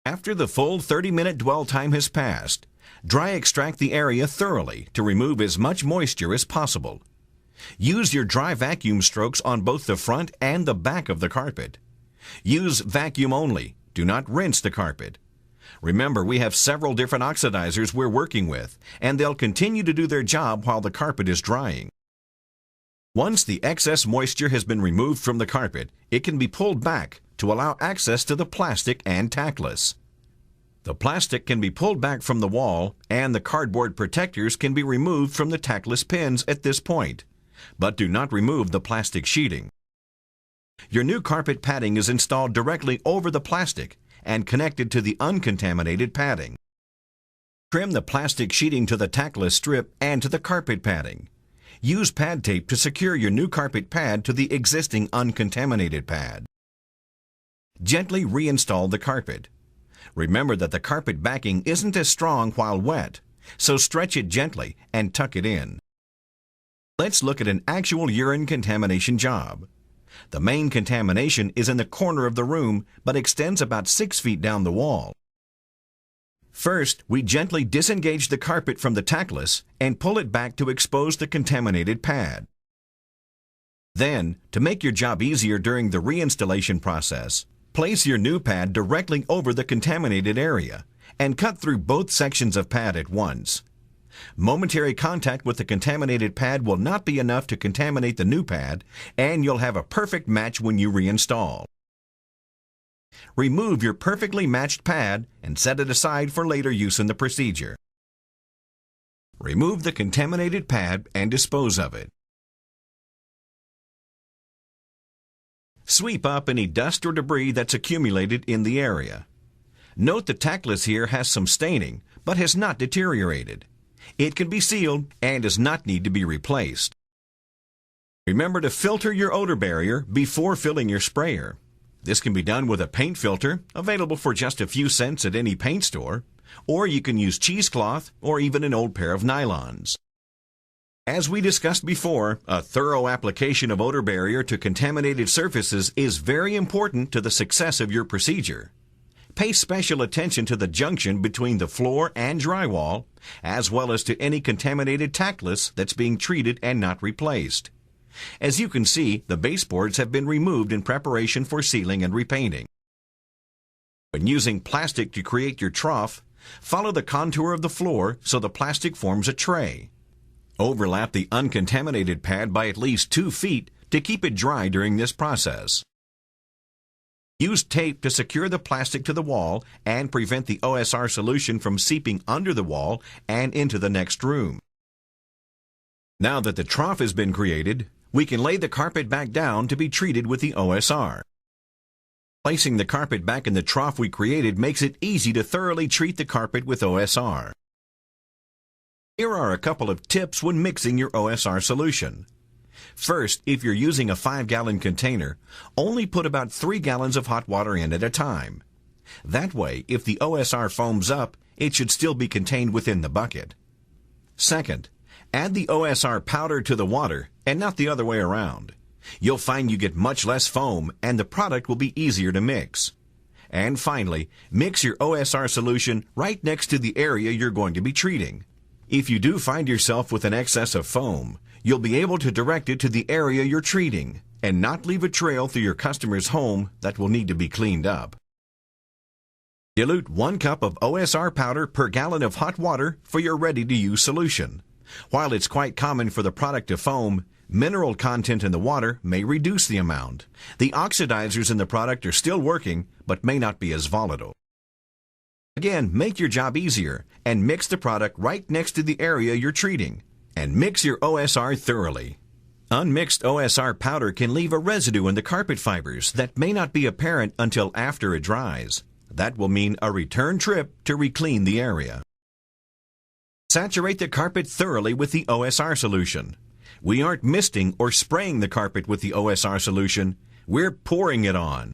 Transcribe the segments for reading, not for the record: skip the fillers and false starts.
After the full 30-minute dwell time has passed, dry extract the area thoroughly to remove as much moisture as possible. Use your dry vacuum strokes on both the front and the back of the carpet. Use vacuum only. Do not rinse the carpet. Remember, we have several different oxidizers we're working with, and they'll continue to do their job while the carpet is drying. Once the excess moisture has been removed from the carpet, it can be pulled back to allow access to the plastic and tackless. The plastic can be pulled back from the wall, and the cardboard protectors can be removed from the tackless pins at this point, but do not remove the plastic sheeting. Your new carpet padding is installed directly over the plastic and connected to the uncontaminated padding. Trim the plastic sheeting to the tackless strip and to the carpet padding. Use pad tape to secure your new carpet pad to the existing uncontaminated pad. Gently reinstall the carpet. Remember that the carpet backing isn't as strong while wet, so stretch it gently and tuck it in. Let's look at an actual urine contamination job. The main contamination is in the corner of the room, but extends about 6 feet down the wall. First, we gently disengage the carpet from the tackless and pull it back to expose the contaminated pad. Then, to make your job easier during the reinstallation process, place your new pad directly over the contaminated area and cut through both sections of pad at once. Momentary contact with the contaminated pad will not be enough to contaminate the new pad, and you'll have a perfect match when you reinstall. Remove your perfectly matched pad and set it aside for later use in the procedure. Remove the contaminated pad and dispose of it. Sweep up any dust or debris that's accumulated in the area. Note the tackless here has some staining, but has not deteriorated. It can be sealed and does not need to be replaced. Remember to filter your odor barrier before filling your sprayer. This can be done with a paint filter, available for just a few cents at any paint store, or you can use cheesecloth or even an old pair of nylons. As we discussed before, a thorough application of odor barrier to contaminated surfaces is very important to the success of your procedure. Pay special attention to the junction between the floor and drywall, as well as to any contaminated tackless that's being treated and not replaced. As you can see, the baseboards have been removed in preparation for sealing and repainting. When using plastic to create your trough, follow the contour of the floor so the plastic forms a tray. Overlap the uncontaminated pad by at least 2 feet to keep it dry during this process. Use tape to secure the plastic to the wall and prevent the OSR solution from seeping under the wall and into the next room. Now that the trough has been created, we can lay the carpet back down to be treated with the OSR. Placing the carpet back in the trough we created makes it easy to thoroughly treat the carpet with OSR. Here are a couple of tips when mixing your OSR solution. First, if you're using a 5-gallon container, only put about 3 gallons of hot water in at a time. That way, if the OSR foams up, it should still be contained within the bucket. Second, add the OSR powder to the water and not the other way around. You'll find you get much less foam and the product will be easier to mix. And finally, mix your OSR solution right next to the area you're going to be treating. If you do find yourself with an excess of foam, you'll be able to direct it to the area you're treating and not leave a trail through your customer's home that will need to be cleaned up. Dilute 1 cup of OSR powder per gallon of hot water for your ready-to-use solution. While it's quite common for the product to foam, mineral content in the water may reduce the amount. The oxidizers in the product are still working, but may not be as volatile. Again, make your job easier and mix the product right next to the area you're treating. And mix your OSR thoroughly. Unmixed OSR powder can leave a residue in the carpet fibers that may not be apparent until after it dries. That will mean a return trip to re-clean the area. Saturate the carpet thoroughly with the OSR solution. We aren't misting or spraying the carpet with the OSR solution, we're pouring it on.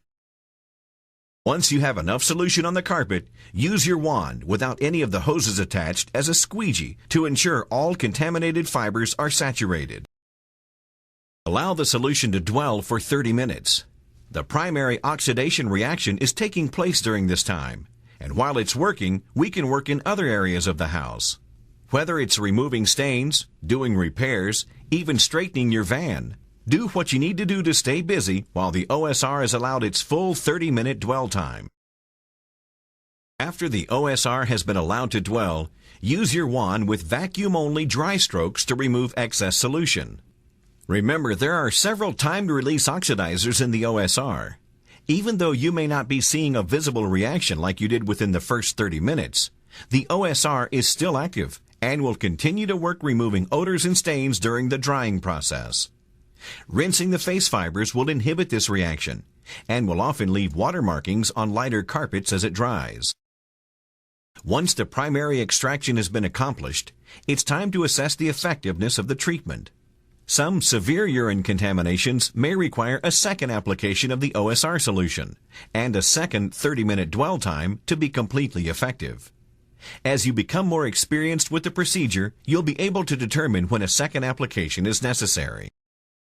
Once you have enough solution on the carpet, use your wand without any of the hoses attached as a squeegee to ensure all contaminated fibers are saturated. Allow the solution to dwell for 30 minutes. The primary oxidation reaction is taking place during this time, And while it's working, we can work in other areas of the house. Whether it's removing stains, doing repairs, even straightening your van, do what you need to do to stay busy while the OSR is allowed its full 30-minute dwell time. After the OSR has been allowed to dwell, use your wand with vacuum-only dry strokes to remove excess solution. Remember, there are several time-to-release oxidizers in the OSR. Even though you may not be seeing a visible reaction like you did within the first 30 minutes, the OSR is still active and will continue to work removing odors and stains during the drying process. Rinsing the face fibers will inhibit this reaction and will often leave water markings on lighter carpets as it dries. Once the primary extraction has been accomplished, it's time to assess the effectiveness of the treatment. Some severe urine contaminations may require a second application of the OSR solution and a second 30-minute dwell time to be completely effective. As you become more experienced with the procedure, you'll be able to determine when a second application is necessary.